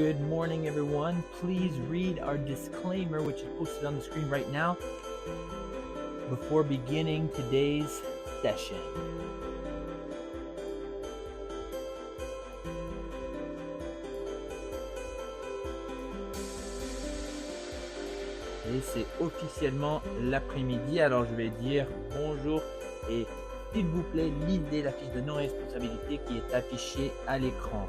Good morning, everyone. Please read our disclaimer, which is posted on the screen right now, before beginning today's session. Et c'est officiellement l'après-midi, alors je vais dire bonjour et s'il vous plaît, lisez la fiche de non-responsabilité qui est affichée à l'écran.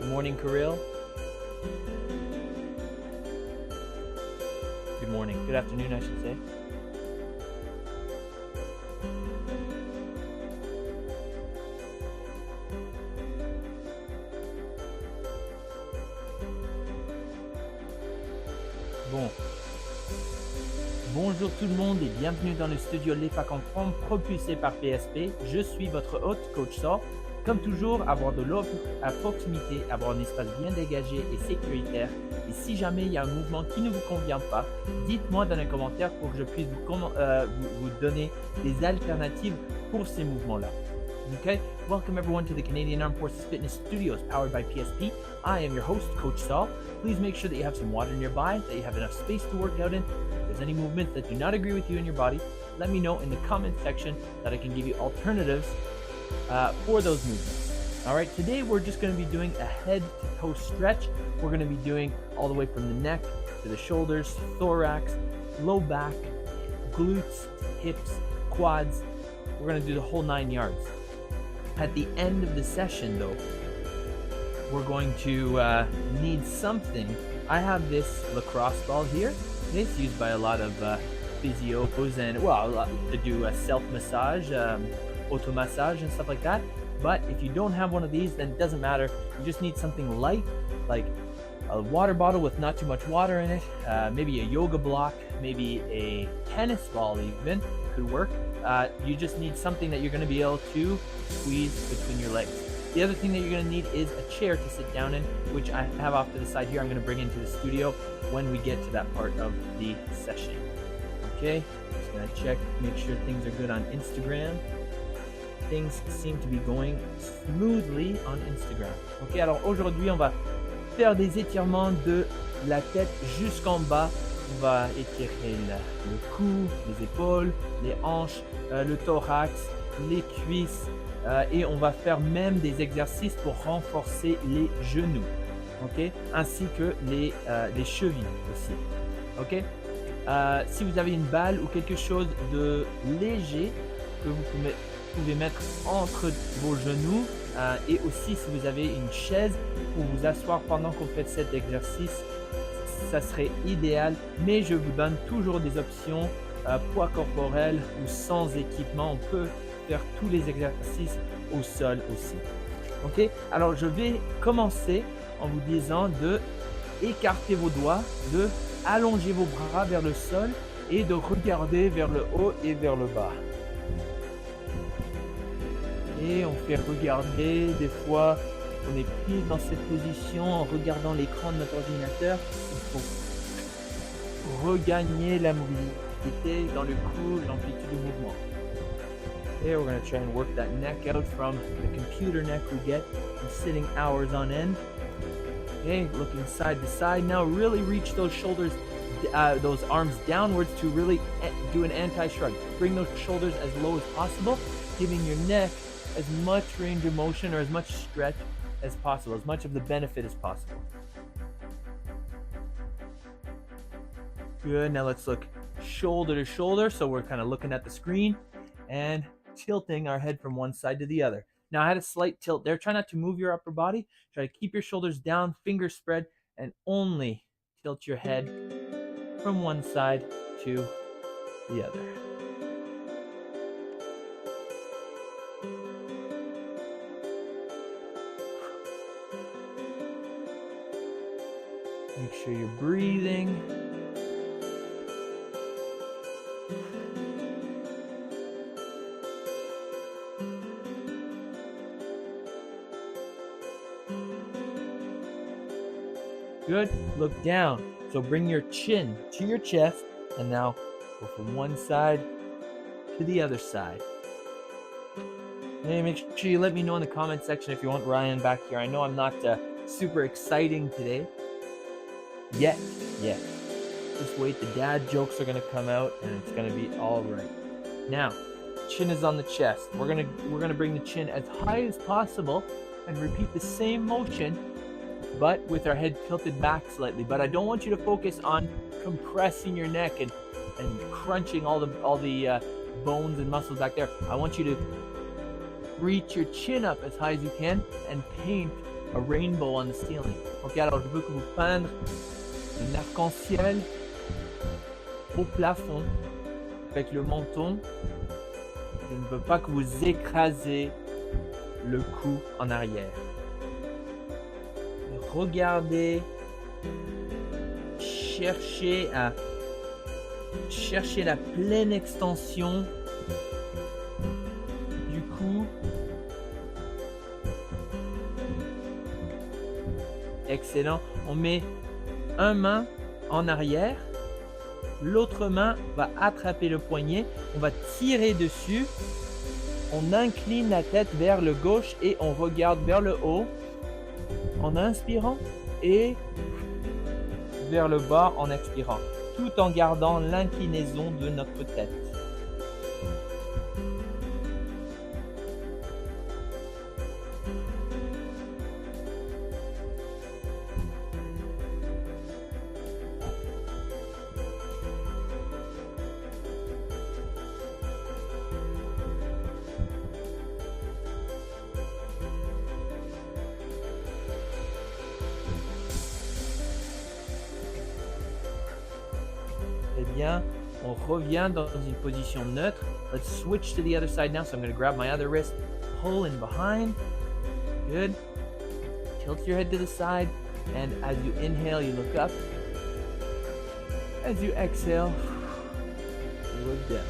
Good morning, Kirill. Good morning. Good afternoon, I should say. Bon. Bonjour tout le monde et bienvenue dans le studio Les Facs en forme propulsé par PSP. Je suis votre hôte, Coach Saul. Comme toujours, avoir de l'ordre à proximité, avoir un espace bien dégagé et sécuritaire. Et si jamais il y a un mouvement qui ne vous convient pas, dites-moi dans les commentaires pour que je puisse vous donner des alternatives pour ces mouvements-là. Okay, welcome everyone to the Canadian Armed Forces Fitness Studios powered by PSP. I am your host, Coach Saul. Please make sure that you have some water nearby, that you have enough space to work out in. If there's any movements that do not agree with you in your body, let me know in the comment section that I can give you alternatives for those movements. All right, today we're just going to be doing a head to toe stretch. We're going to be doing all the way from the neck to the shoulders, thorax, low back, glutes, hips, quads. We're going to do the whole 9 yards. At the end of the session though, we're going to need something. I have this lacrosse ball here. It's used by a lot of physios and to do a self-massage, auto-massage and stuff like that. But if you don't have one of these, then it doesn't matter. You just need something light, like a water bottle with not too much water in it, maybe a yoga block, maybe a tennis ball even could work. You just need something that you're going to be able to squeeze between your legs. The other thing that you're going to need is a chair to sit down in, which I have off to the side here. I'm going to bring into the studio when we get to that part of the session. Okay, just going to check, make sure things are good on Instagram. Things seem to be going smoothly on Instagram. Ok, alors aujourd'hui, on va faire des étirements de la tête jusqu'en bas. On va étirer le cou, les épaules, les hanches, le thorax, les cuisses et on va faire même des exercices pour renforcer les genoux, ok, ainsi que les chevilles aussi, ok. Si vous avez une balle ou quelque chose de léger que vous pouvez mettre entre vos genoux et aussi si vous avez une chaise pour vous asseoir pendant qu'on fait cet exercice, ça serait idéal, mais je vous donne toujours des options poids corporel ou sans équipement. On peut faire tous les exercices au sol aussi. Ok, alors je vais commencer en vous disant de écarter vos doigts, de allonger vos bras vers le sol et de regarder vers le haut et vers le bas. Et on fait regarder, des fois on est pris dans cette position en regardant l'écran de notre ordinateur. Il faut regagner la mobilité dans le cou, l'amplitude du mouvement. Okay, we're going to try and work that neck out from the computer neck we get from sitting hours on end. Okay, looking side to side. Now really reach those shoulders, those arms downwards to really do an anti-shrug. Bring those shoulders as low as possible, giving your neck as much range of motion or as much stretch as possible, as much of the benefit as possible. Good, now let's look shoulder to shoulder. So we're kind of looking at the screen and tilting our head from one side to the other. Now I had a slight tilt there. Try not to move your upper body. Try to keep your shoulders down, fingers spread, and only tilt your head from one side to the other. Make sure you're breathing. Good. Look down. So bring your chin to your chest and now go from one side to the other side. Hey, make sure you let me know in the comment section if you want Ryan back here. I know I'm not super exciting today. Yet. Just wait, the dad jokes are gonna come out and it's gonna be all right. Now, chin is on the chest. We're gonna bring the chin as high as possible and repeat the same motion, but with our head tilted back slightly. But I don't want you to focus on compressing your neck and crunching all the bones and muscles back there. I want you to reach your chin up as high as you can and paint a rainbow on the ceiling. Ok, alors je veux que vous peindre un arc-en-ciel au plafond avec le menton. Je ne veux pas que vous écrasez le cou en arrière. Regardez, cherchez la pleine extension du cou. Excellent. On met une main en arrière, l'autre main va attraper le poignet, on va tirer dessus, on incline la tête vers le gauche et on regarde vers le haut en inspirant et vers le bas en expirant, tout en gardant l'inclinaison de notre tête. Très bien, on revient dans une position neutre. Let's switch to the other side now. So I'm going to grab my other wrist, pull in behind. Good. Tilt your head to the side, and as you inhale, you look up. As you exhale, you look down.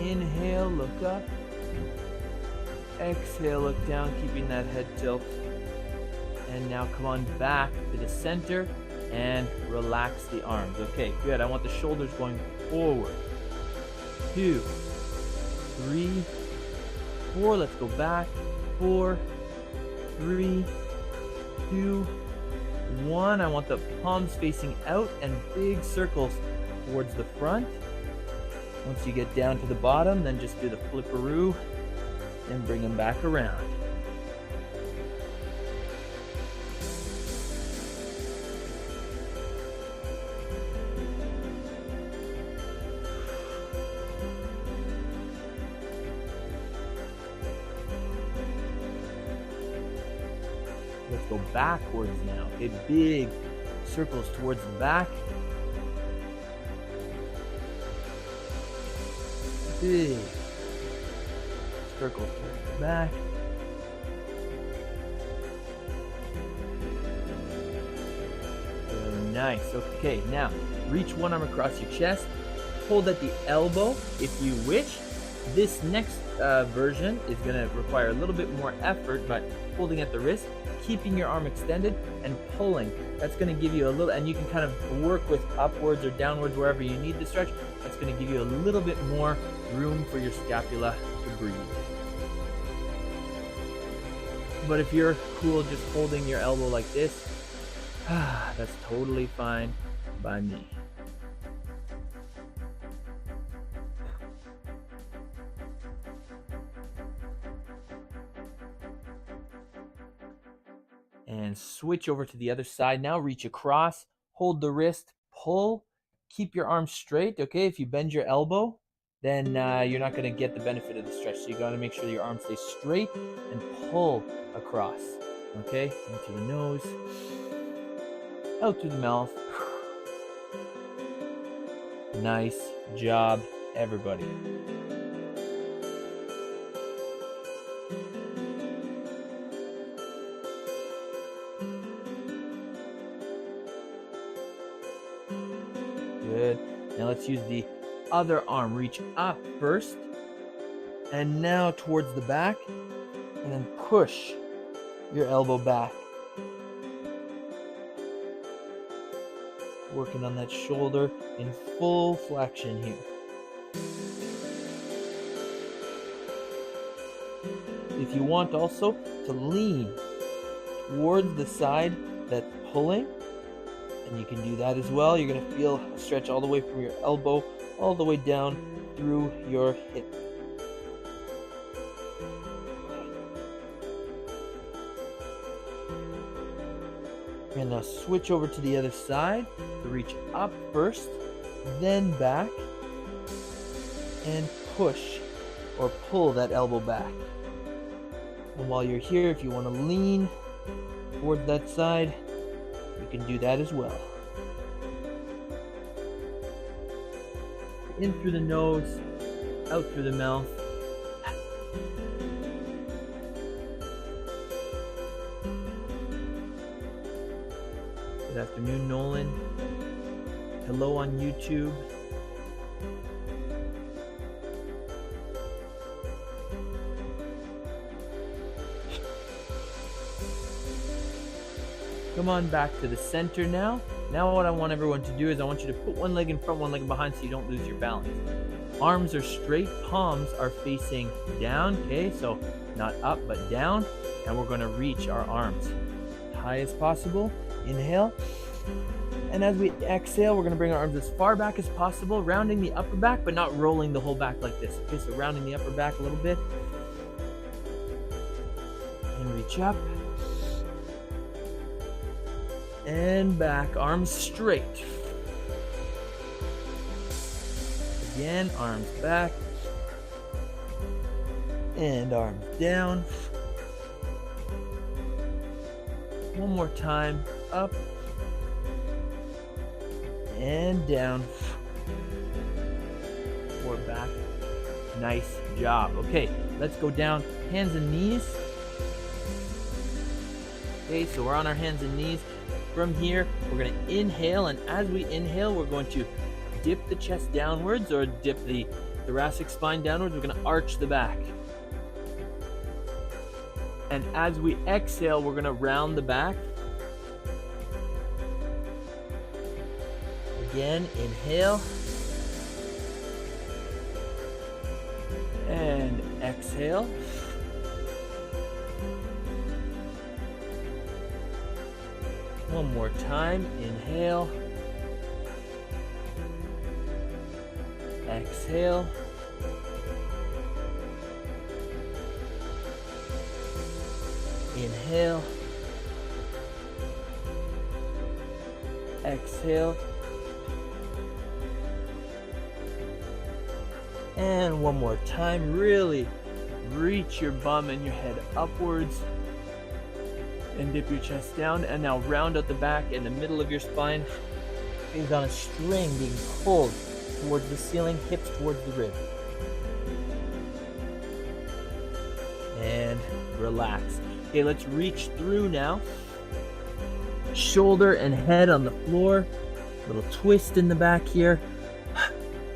Inhale, look up. Exhale, look down, keeping that head tilt. And now come on back to the center and relax the arms. Okay, good. I want the shoulders going forward. 2, 3, 4. Let's go back. 4, 3, 2, 1. I want the palms facing out and big circles towards the front. Once you get down to the bottom, then just do the flipperoo and bring them back around. Let's go backwards now. Okay, big circles towards the back. Big circles towards the back. Very nice. Okay, now reach one arm across your chest. Hold at the elbow if you wish. This next version is going to require a little bit more effort, but holding at the wrist, keeping your arm extended and pulling. That's going to give you a little, and you can kind of work with upwards or downwards wherever you need to stretch. That's going to give you a little bit more room for your scapula to breathe. But if you're cool just holding your elbow like this, that's totally fine by me. And switch over to the other side. Now reach across, hold the wrist, pull, keep your arm straight. Okay, if you bend your elbow, then you're not going to get the benefit of the stretch. So you got to make sure your arm stays straight and pull across. Okay, into the nose, out through the mouth. Nice job, everybody. let's use the other arm. Reach up first, and now towards the back, and then push your elbow back. Working on that shoulder in full flexion here. If you want also to lean towards the side that's pulling, and you can do that as well. You're going to feel a stretch all the way from your elbow all the way down through your hip. And now switch over to the other side. So reach up first, then back, and push or pull that elbow back. And while you're here, if you want to lean towards that side, you can do that as well. In through the nose, out through the mouth. Good afternoon, Nolan. Hello on YouTube. Come on back to the center now. Now what I want everyone to do is I want you to put one leg in front, one leg behind so you don't lose your balance. Arms are straight, palms are facing down, okay? So not up but down. And we're going to reach our arms high as possible. Inhale. And as we exhale, we're going to bring our arms as far back as possible, rounding the upper back but not rolling the whole back like this. Okay, so rounding the upper back a little bit. And reach up. And back, arms straight. Again, arms back. And arms down. One more time, up. And down. Or back. Nice job. Okay, let's go down, hands and knees. Okay, so we're on our hands and knees. From here, we're going to inhale, and as we inhale, we're going to dip the chest downwards or dip the thoracic spine downwards. We're going to arch the back. And as we exhale, we're going to round the back. Again, inhale. And exhale. One more time, inhale, exhale, inhale, exhale, and one more time. Really reach your bum and your head upwards. And dip your chest down, and now round out the back in the middle of your spine. Things on a string being pulled towards the ceiling, hips towards the rib. And relax. Okay, let's reach through now. Shoulder and head on the floor. Little twist in the back here.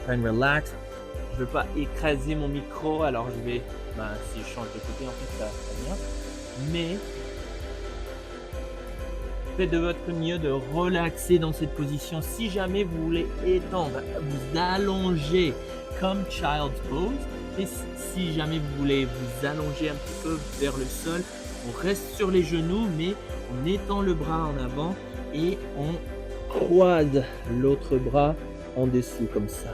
Try and relax. Je veux pas écraser mon micro, alors je vais, si je change de côté, en fait, ça vient. Mais faites de votre mieux de relaxer dans cette position. Si jamais vous voulez étendre, vous allonger comme child's pose. Et si jamais vous voulez vous allonger un petit peu vers le sol, on reste sur les genoux, mais on étend le bras en avant et on croise l'autre bras en dessous comme ça.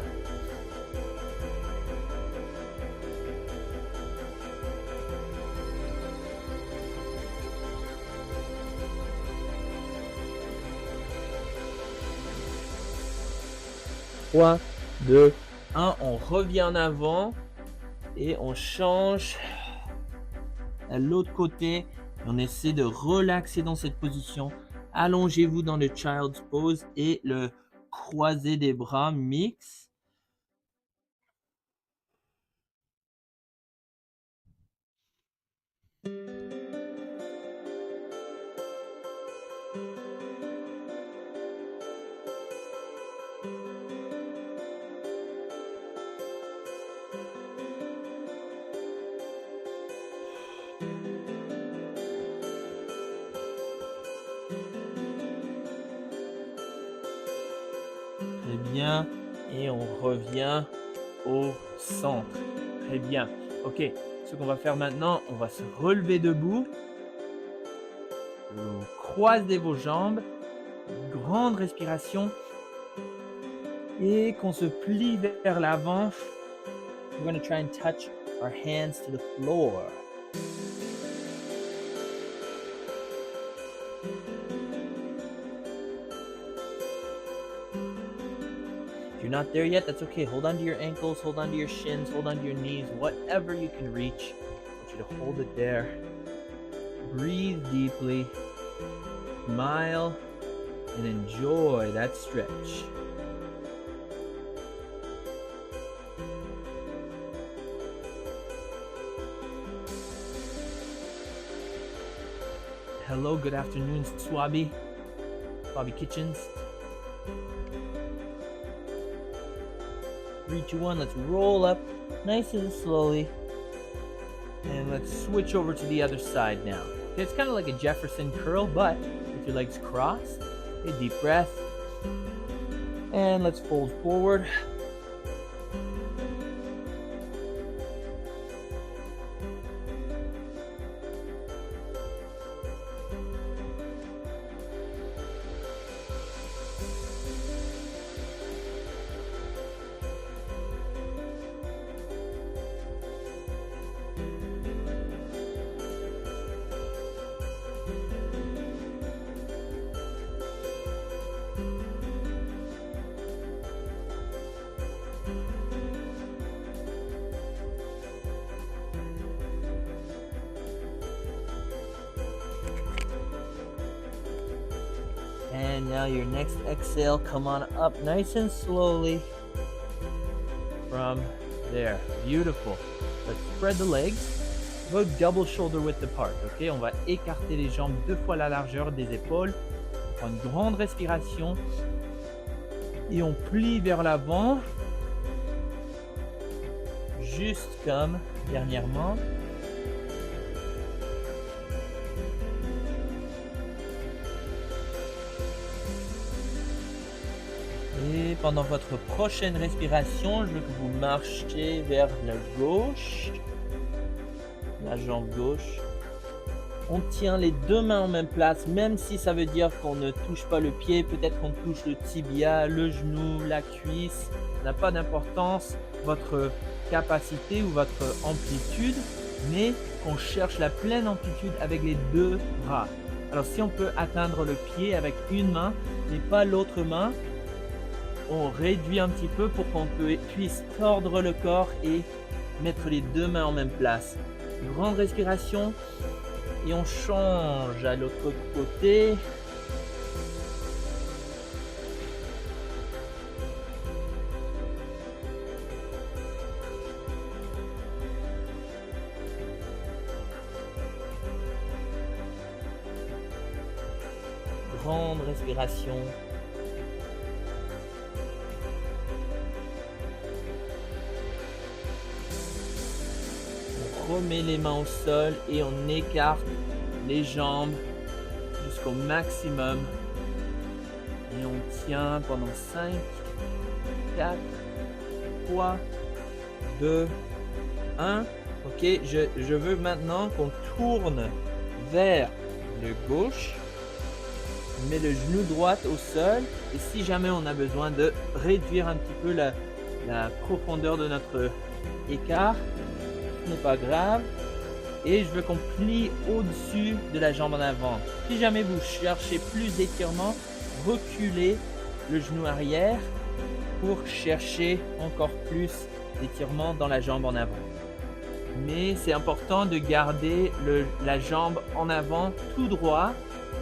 Trois, deux, un, on revient en avant et on change à l'autre côté. On essaie de relaxer dans cette position. Allongez-vous dans le child's pose et le croisé des bras mix. bien et on revient au centre. Très bien. Ok, ce qu'on va faire maintenant, on va se relever debout. Vous croisez vos jambes, grande respiration et qu'on se plie vers l'avant. We're going to try and touch our hands to the floor. If you're not there yet, that's okay. Hold on to your ankles, hold on to your shins, hold on to your knees, whatever you can reach. I want you to hold it there. Breathe deeply, smile, and enjoy that stretch. Hello, good afternoon, Swabi Kitchens. 3, 2, 1, let's roll up nice and slowly. And let's switch over to the other side now. Okay, it's kind of like a Jefferson curl, but with your legs crossed. Okay, deep breath. And let's fold forward. And now your next exhale, come on up nice and slowly from there. Beautiful. Let's spread the legs. Go double shoulder width apart. Ok, on va écarter les jambes 2 fois la largeur des épaules. On prend une grande respiration et on plie vers l'avant, juste comme dernièrement. Et pendant votre prochaine respiration, je veux que vous marchiez vers la gauche, la jambe gauche. On tient les 2 mains en même place, même si ça veut dire qu'on ne touche pas le pied. Peut-être qu'on touche le tibia, le genou, la cuisse. Ça n'a pas d'importance, votre capacité ou votre amplitude, mais qu'on cherche la pleine amplitude avec les 2 bras. Alors si on peut atteindre le pied avec une main, mais pas l'autre main, on réduit un petit peu pour qu'on puisse tordre le corps et mettre les 2 mains en même place. Grande respiration et on change à l'autre côté. Grande respiration. On remet les mains au sol et on écarte les jambes jusqu'au maximum. Et on tient pendant 5, 4, 3, 2, 1. Ok, je veux maintenant qu'on tourne vers le gauche. On met le genou droit au sol. Et si jamais on a besoin de réduire un petit peu la profondeur de notre écart, ce n'est pas grave. Et je veux qu'on plie au-dessus de la jambe en avant. Si jamais vous cherchez plus d'étirement, reculez le genou arrière pour chercher encore plus d'étirement dans la jambe en avant. Mais c'est important de garder la jambe en avant tout droit,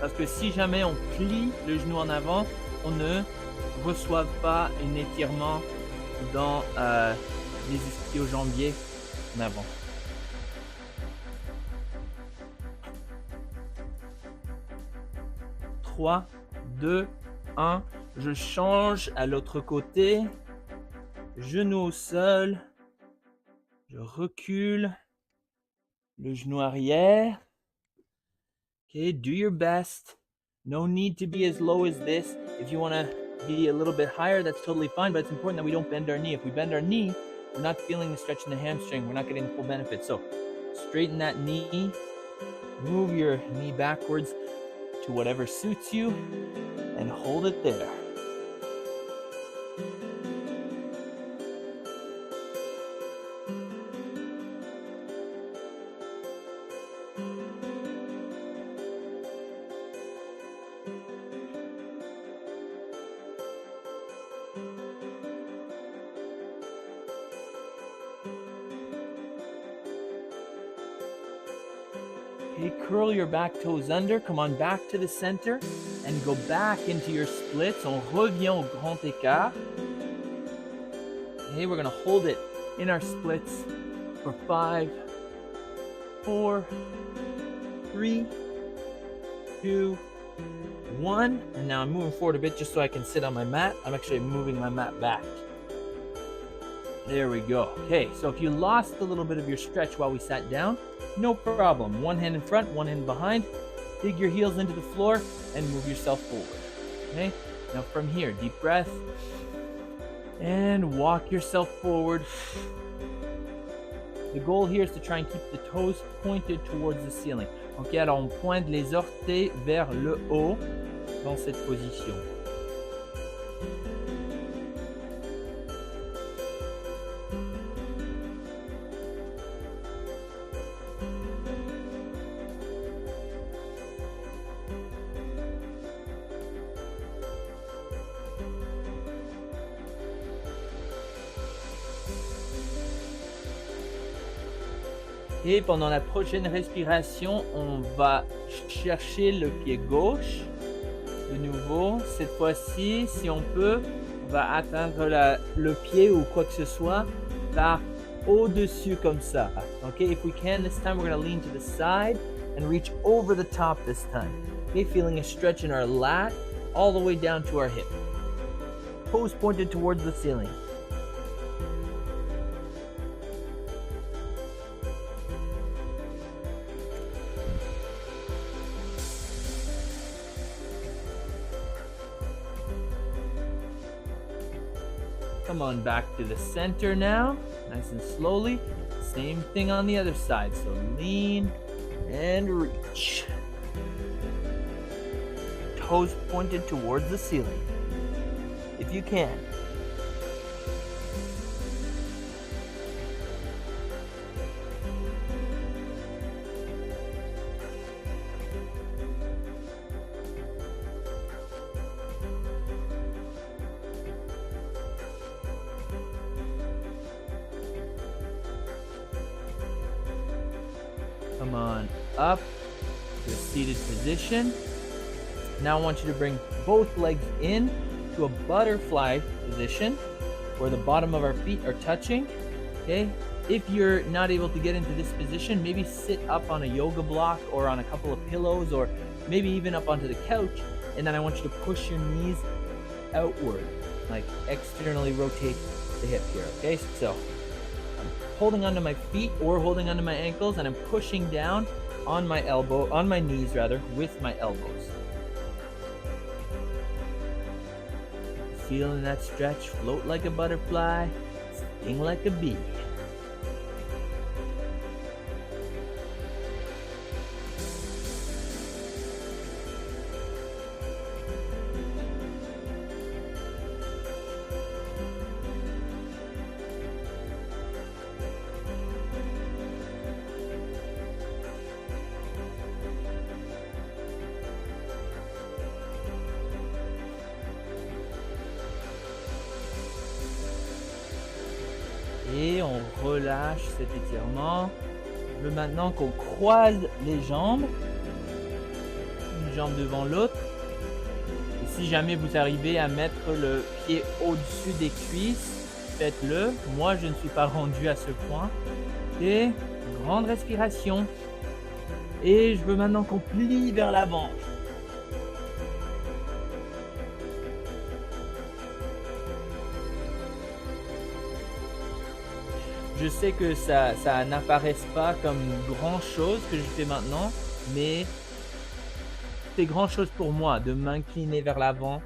parce que si jamais on plie le genou en avant, on ne reçoit pas un étirement dans les ischio-jambiers en avant. Trois, 2, 1. Je change à l'autre côté. Genou au sol. Je recule. Le genou arrière. Okay, do your best. No need to be as low as this. If you want to be a little bit higher, that's totally fine, but it's important that we don't bend our knee. If we bend our knee, we're not feeling the stretch in the hamstring. We're not getting the full benefit. So straighten that knee, move your knee backwards to whatever suits you, and hold it there. Okay, curl your back toes under, come on back to the center, and go back into your splits. On revient au grand écart. Okay, we're gonna hold it in our splits for 5, 4, 3, 2, 1. And now I'm moving forward a bit just so I can sit on my mat. I'm actually moving my mat back. There we go. Okay, so if you lost a little bit of your stretch while we sat down, no problem. One hand in front, one hand behind. Dig your heels into the floor and move yourself forward. Okay, now from here, deep breath. And walk yourself forward. The goal here is to try and keep the toes pointed towards the ceiling. Ok, alors on pointe les orteils vers le haut dans cette position. Et pendant la prochaine respiration, on va chercher le pied gauche. De nouveau, cette fois-ci, si on peut, on va atteindre le pied ou quoi que ce soit par au-dessus comme ça. Okay, if we can, this time we're going to lean to the side and reach over the top this time. Okay, feeling a stretch in our lat all the way down to our hip. Toes pointed towards the ceiling. Come on back to the center now, nice and slowly. Same thing on the other side, so lean and reach. Toes pointed towards the ceiling, if you can. Come on up to a seated position. Now I want you to bring both legs in to a butterfly position where the bottom of our feet are touching. Okay, if you're not able to get into this position, maybe sit up on a yoga block or on a couple of pillows, or maybe even up onto the couch, and then I want you to push your knees outward, like externally rotate the hip here. Okay, so I'm holding onto my feet or holding onto my ankles, and I'm pushing down on my knees rather, with my elbows. Feeling that stretch, float like a butterfly, sting like a bee. Et on relâche cet étirement. Je veux maintenant qu'on croise les jambes, une jambe devant l'autre. Et si jamais vous arrivez à mettre le pied au-dessus des cuisses, faites-le. Moi, je ne suis pas rendu à ce point. Et grande respiration. Et je veux maintenant qu'on plie vers l'avant. Je sais que ça n'apparaît pas comme grand chose que je fais maintenant, mais c'est grand chose pour moi de m'incliner vers l'avant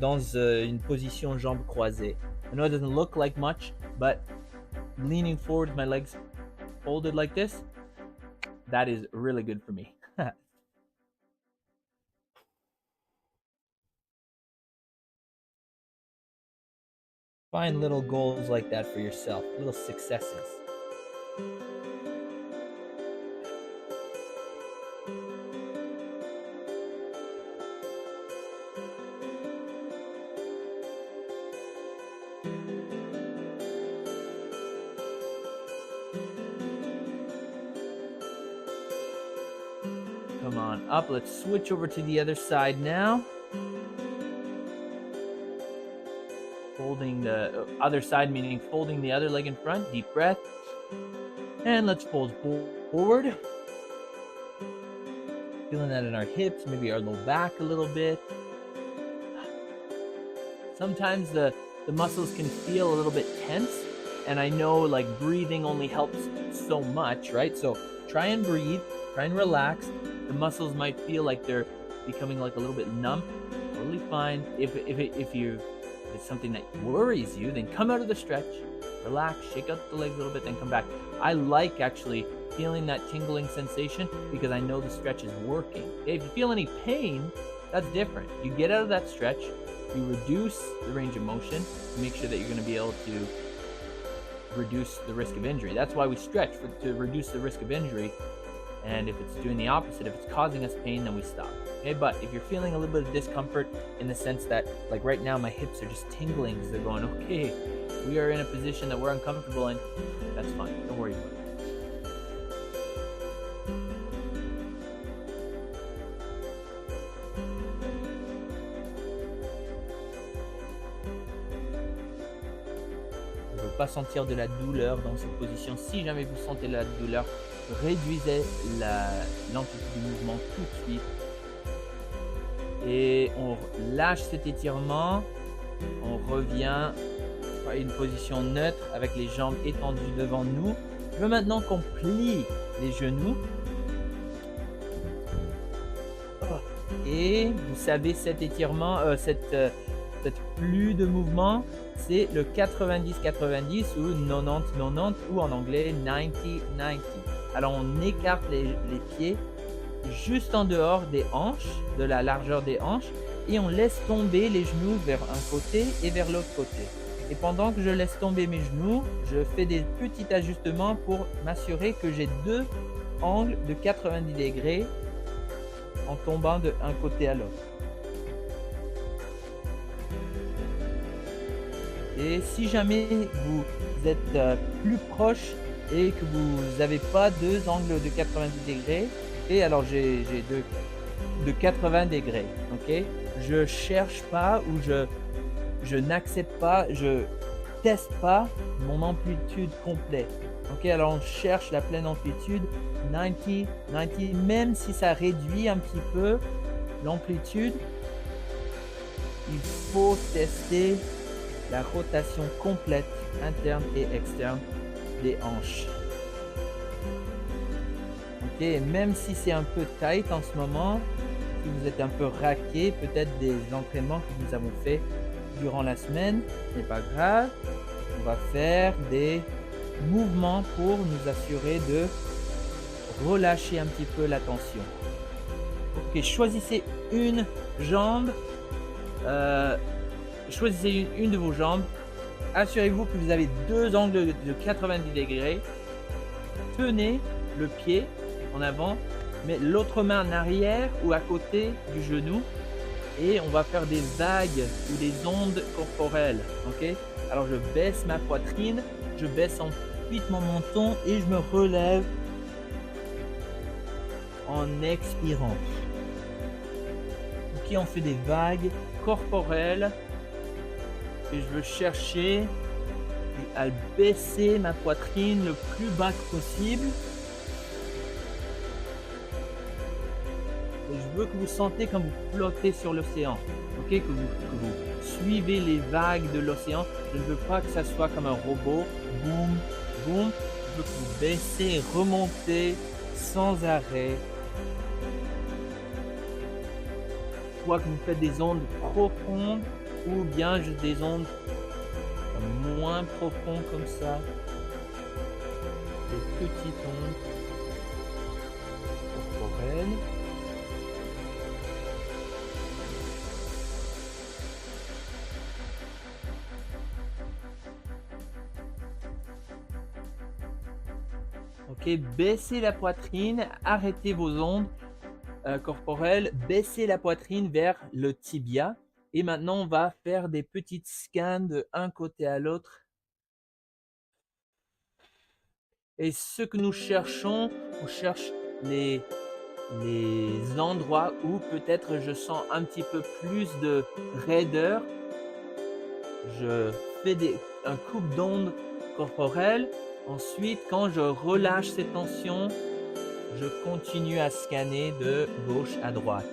dans une position jambes croisées. I know it doesn't look like much, but leaning forward, my legs folded like this, that is really good for me. Find little goals like that for yourself, little successes. Come on up, let's switch over to the other side now. Folding the other side, meaning folding the other leg in front, deep breath. And let's fold forward. Feeling that in our hips, maybe our low back a little bit. Sometimes the muscles can feel a little bit tense, and I know like breathing only helps so much, right? So try and breathe, try and relax. The muscles might feel like they're becoming like a little bit numb. Totally fine. If it's something that worries you, then come out of the stretch, relax, shake out the legs a little bit, then come back. I like actually feeling that tingling sensation because I know the stretch is working. Okay? If you feel any pain, that's different. You get out of that stretch, you reduce the range of motion, make sure that you're going to be able to reduce the risk of injury. That's why we stretch, to reduce the risk of injury. And if it's doing the opposite, if it's causing us pain, then we stop. Okay, but if you're feeling a little bit of discomfort in the sense that, like right now, my hips are just tingling because they're going, okay, we are in a position that we're uncomfortable in, that's fine. Don't worry about it. On ne veut pas sentir de la douleur dans cette position. Si jamais vous sentez la douleur, réduisez l'amplitude du mouvement tout de suite. Et on lâche cet étirement. On revient à une position neutre avec les jambes étendues devant nous. Je veux maintenant qu'on plie les genoux. Et vous savez, cet étirement, cette flux de mouvement, c'est le 90-90 ou 90-90 ou en anglais 90-90. Alors on écarte les pieds juste en dehors des hanches, de la largeur des hanches, et on laisse tomber les genoux vers un côté et vers l'autre côté. Et pendant que je laisse tomber mes genoux, je fais des petits ajustements pour m'assurer que j'ai deux angles de 90 degrés en tombant d'un côté à l'autre. Et si jamais vous êtes plus proche et que vous n'avez pas deux angles de 90 degrés, et alors j'ai deux de 80 degrés, ok? Je cherche pas ou je n'accepte pas, je teste pas mon amplitude complète. Ok, alors on cherche la pleine amplitude 90, 90, même si ça réduit un petit peu l'amplitude, il faut tester la rotation complète interne et externe des hanches. Ok, même si c'est un peu tight en ce moment, si vous êtes un peu raqué, peut-être des entraînements que nous avons fait durant la semaine, ce n'est pas grave. On va faire des mouvements pour nous assurer de relâcher un petit peu la tension. Ok, choisissez une jambe, choisissez une de vos jambes. Assurez-vous que vous avez deux angles de 90 degrés. Tenez le pied en avant, mais l'autre main en arrière ou à côté du genou. Et on va faire des vagues ou des ondes corporelles. Ok? Alors je baisse ma poitrine, je baisse ensuite mon menton et je me relève en expirant. Ok, on fait des vagues corporelles et je veux chercher à baisser ma poitrine le plus bas que possible. Et je veux que vous sentez comme vous flottez sur l'océan, ok, que vous suivez les vagues de l'océan. Je ne veux pas que ça soit comme un robot, boum, boum. Je veux que vous baissez et remontez sans arrêt. Soit que vous faites des ondes profondes ou bien juste des ondes moins profondes comme ça, des petites ondes corporelles. Ok, baissez la poitrine, arrêtez vos ondes corporelles, baissez la poitrine vers le tibia. Et maintenant, on va faire des petites scans de un côté à l'autre. Et ce que nous cherchons, on cherche les endroits où peut-être je sens un petit peu plus de raideur. Je fais un coupe d'ondes corporelles. Ensuite, quand je relâche ces tensions, je continue à scanner de gauche à droite.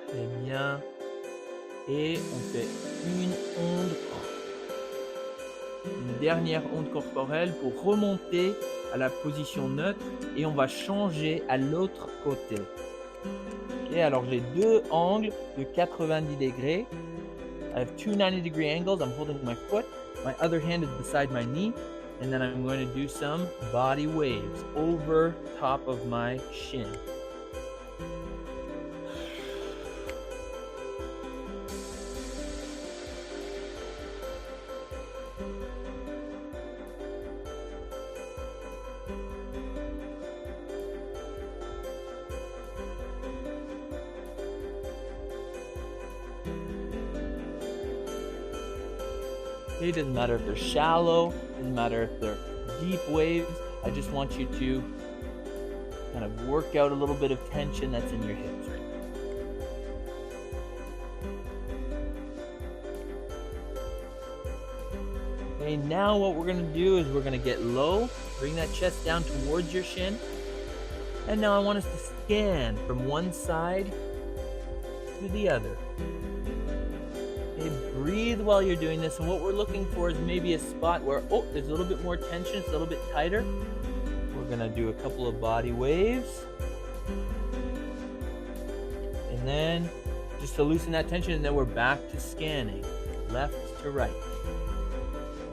Très bien. Et on fait une dernière onde corporelle pour remonter à la position neutre et on va changer à l'autre côté. Ok, alors j'ai deux angles de 90 degrés. I have two 90-degree angles. I'm holding my foot. My other hand is beside my knee. And then I'm going to do some body waves over top of my shin. It doesn't matter if they're shallow, it doesn't matter if they're deep waves. I just want you to kind of work out a little bit of tension that's in your hips right now. Okay, now what we're going to do is we're going to get low, bring that chest down towards your shin. And now I want us to scan from one side to the other. Breathe while you're doing this, and what we're looking for is maybe a spot where, oh, there's a little bit more tension, it's a little bit tighter. We're gonna do a couple of body waves. And then just to loosen that tension, and then we're back to scanning, left to right.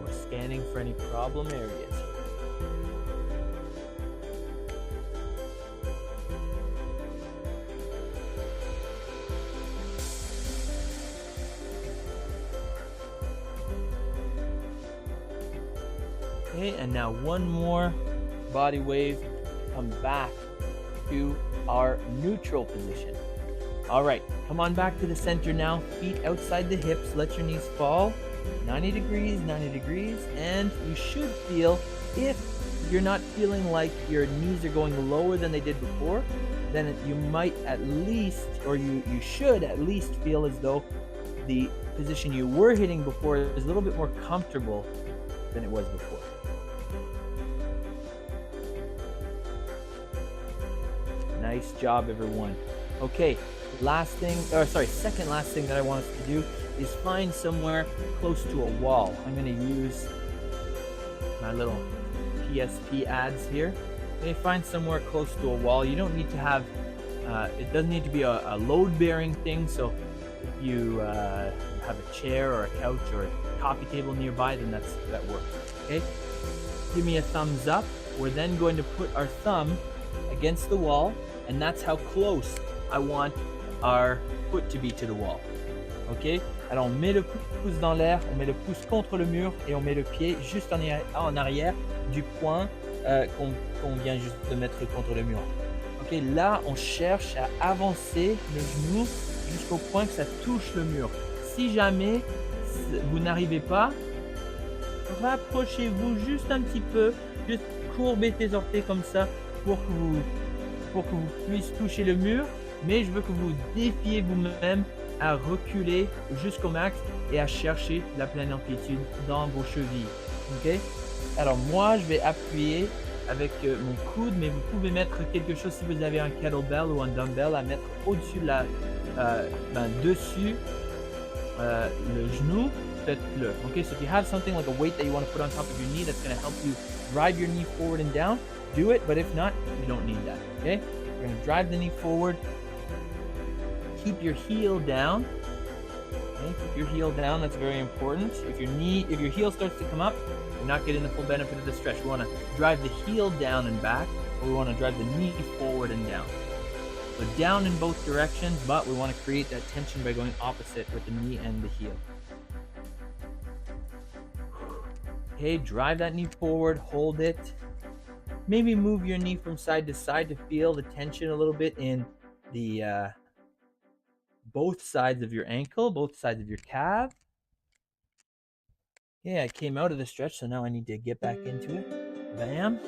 We're scanning for any problem areas. Okay, and now one more body wave, come back to our neutral position. All right, come on back to the center now, feet outside the hips, let your knees fall, 90 degrees, and you should feel, if you're not feeling like your knees are going lower than they did before, then you might at least, or you should at least feel as though the position you were hitting before is a little bit more comfortable than it was before. Nice job, everyone. Okay, second last thing that I want us to do is find somewhere close to a wall. I'm going to use my little PSP ads here. Okay, find somewhere close to a wall. You don't need to have, it doesn't need to be a load-bearing thing. So if you have a chair or a couch or a coffee table nearby, then that works. Okay, give me a thumbs up. We're then going to put our thumb against the wall, and that's how close I want our foot to be to the wall. Ok? Alors on met le pouce dans l'air, on met le pouce contre le mur et on met le pied juste en arrière du point qu'on vient juste de mettre contre le mur. Ok? Là on cherche à avancer le genou jusqu'au point que ça touche le mur. Si jamais vous n'arrivez pas, rapprochez-vous juste un petit peu, juste courbez tes orteils comme ça pour que vous puissiez toucher le mur, mais je veux que vous défiez vous-même à reculer jusqu'au max et à chercher la pleine amplitude dans vos chevilles. Ok? Alors moi, je vais appuyer avec mon coude, mais vous pouvez mettre quelque chose si vous avez un kettlebell ou un dumbbell à mettre au-dessus de dessus le genou, faites-le. Okay, so if you have something like a weight that you want to put on top of your knee that's going to help you drive your knee forward and down, do it, but if not, you don't need that. Okay, you're going to drive the knee forward, keep your heel down. Okay, keep your heel down, that's very important. If your heel starts to come up, you're not getting the full benefit of the stretch. We want to drive the heel down and back, or we want to drive the knee forward and down. So down in both directions, but we want to create that tension by going opposite with the knee and the heel. Okay, drive that knee forward, hold it. Maybe move your knee from side to side to feel the tension a little bit in the both sides of your ankle, both sides of your calf. Yeah, I came out of the stretch, so now I need to get back into it. Bam.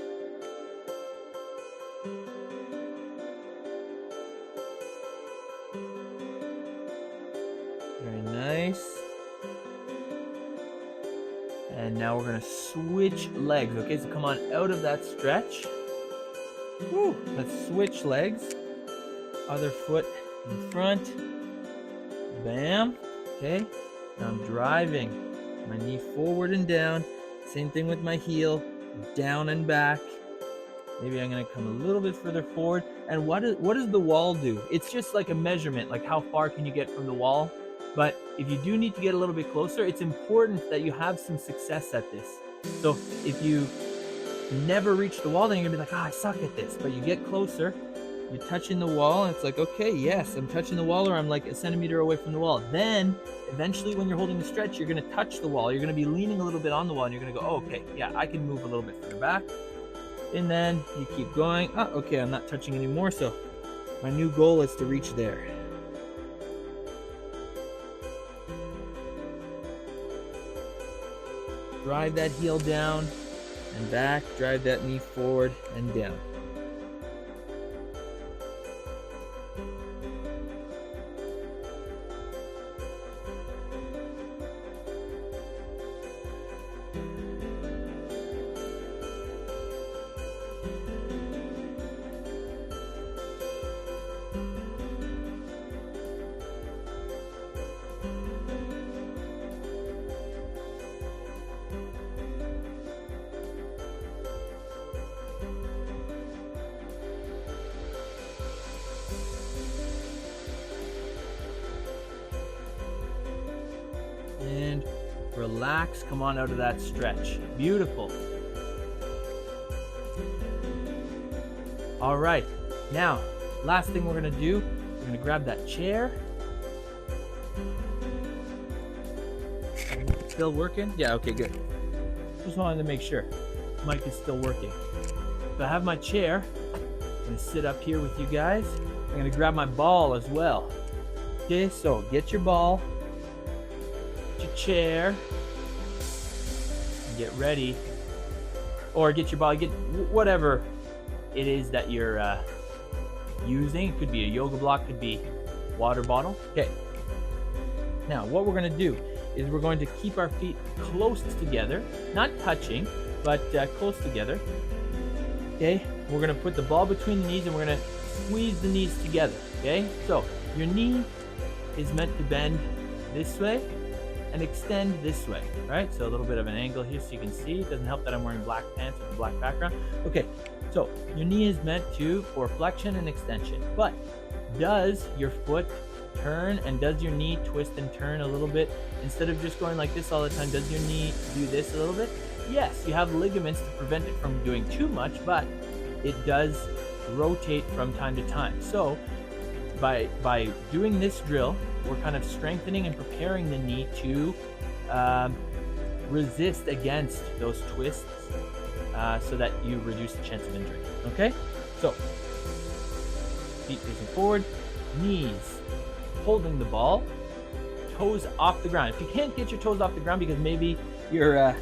Very nice. And now we're gonna switch legs. Okay, so come on out of that stretch. Woo, let's switch legs. Other foot in front. Bam. Okay, now I'm driving my knee forward and down. Same thing with my heel, down and back. Maybe I'm gonna come a little bit further forward. And what does the wall do? It's just like a measurement, like how far can you get from the wall? But if you do need to get a little bit closer, it's important that you have some success at this. So if you never reach the wall, then you're gonna be like, I suck at this. But you get closer, you're touching the wall, and it's like, okay, yes, I'm touching the wall, or I'm like a centimeter away from the wall. Then eventually when you're holding the stretch, you're gonna touch the wall. You're gonna be leaning a little bit on the wall, and you're gonna go, oh, okay, yeah, I can move a little bit further back. And then you keep going. Oh, okay, I'm not touching anymore, so my new goal is to reach there. Drive that heel down and back, drive that knee forward and down. And relax, come on out of that stretch. Beautiful. All right, now, last thing we're gonna do, we're gonna grab that chair. Still working? Yeah, okay, good. Just wanted to make sure. Mic is still working. So I have my chair. I'm gonna sit up here with you guys. I'm gonna grab my ball as well. Okay, so get your ball. Your chair and get ready, or get your ball, get whatever it is that you're using. It could be a yoga block, could be water bottle. Okay, now what we're going to do is we're going to keep our feet close together, not touching, but close together. Okay, we're going to put the ball between the knees, and we're going to squeeze the knees together. Okay, so your knee is meant to bend this way and extend this way, right? So a little bit of an angle here so you can see. It doesn't help that I'm wearing black pants with a black background. Okay, so your knee is meant for flexion and extension, but does your foot turn, and does your knee twist and turn a little bit? Instead of just going like this all the time, does your knee do this a little bit? Yes, you have ligaments to prevent it from doing too much, but it does rotate from time to time. So by doing this drill, we're kind of strengthening and preparing the knee to resist against those twists so that you reduce the chance of injury. Okay? So, feet facing forward, knees holding the ball, toes off the ground. If you can't get your toes off the ground because maybe your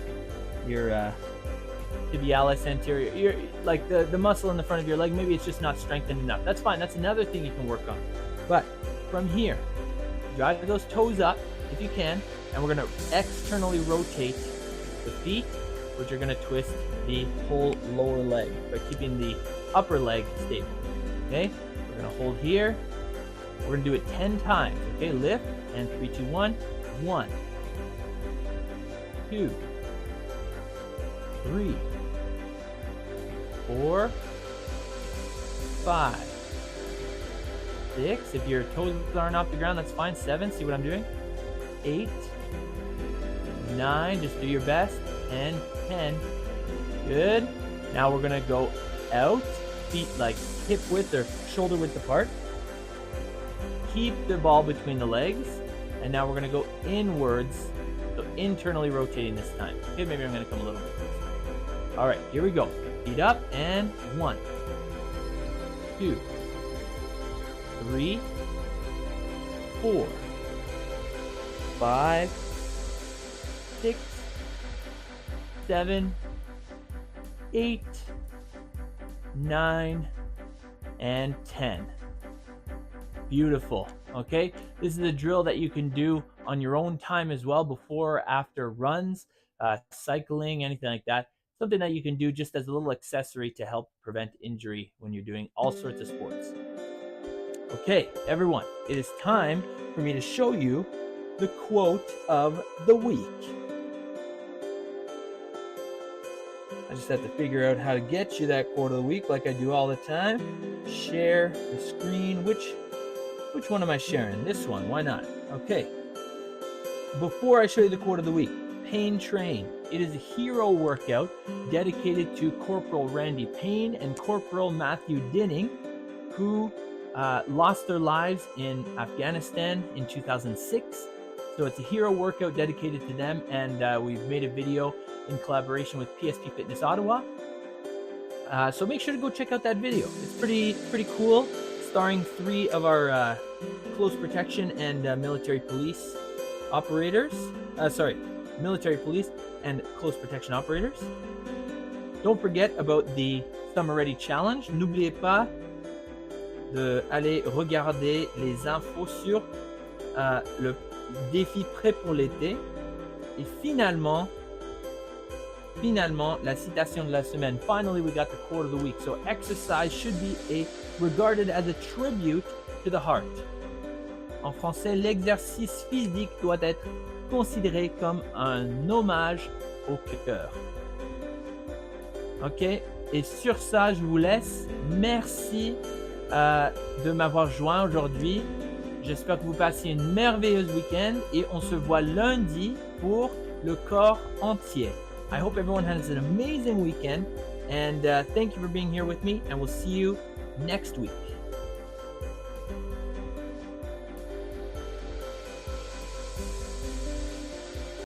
tibialis anterior, like the muscle in the front of your leg, maybe it's just not strengthened enough. That's fine. That's another thing you can work on. But from here, drive those toes up if you can, and we're going to externally rotate the feet which are going to twist the whole lower leg, but keeping the upper leg stable. Okay, we're going to hold here. We're going to do it 10 times. Okay, lift, and 3, 2, 1. 1, 2, 3, 4, 5, 6. If your toes aren't off the ground, that's fine. 7, see what I'm doing? 8, 9, just do your best. And 10. Good. Now we're gonna go out, feet like hip width or shoulder width apart. Keep the ball between the legs. And now we're gonna go inwards, so internally rotating this time. Okay, maybe I'm gonna come a little bit closer. All right, here we go. Feet up, and 1, 2, 3, 4, 5, 6, 7, 8, 9, and 10. Beautiful. Okay, this is a drill that you can do on your own time as well, before or after runs, cycling, anything like that. Something that you can do just as a little accessory to help prevent injury when you're doing all sorts of sports. Okay, everyone, it is time for me to show you the quote of the week. I just have to figure out how to get you that quote of the week like I do all the time. Share the screen. Which one am I sharing? This one, why not? Okay. Before I show you the quote of the week, Pain Train. It is a hero workout dedicated to Corporal Randy Payne and Corporal Matthew Dinning, who lost their lives in Afghanistan in 2006. So it's a hero workout dedicated to them, and we've made a video in collaboration with PSP Fitness Ottawa. So make sure to go check out that video. It's pretty cool, starring 3 of our close protection and military police operators. Military police and close protection operators. Don't forget about the Summer Ready Challenge. N'oubliez pas d'aller regarder les infos sur le défi prêt pour l'été. Et finalement, la citation de la semaine. Finally, we got the quote of the week. So exercise should be regarded as a tribute to the heart. En français, l'exercice physique doit être considéré comme un hommage au cœur. Ok, et sur ça, je vous laisse. Merci de m'avoir joint aujourd'hui. J'espère que vous passez une merveilleuse week-end et on se voit lundi pour le corps entier. I hope everyone has an amazing weekend, and thank you for being here with me, and we'll see you next week.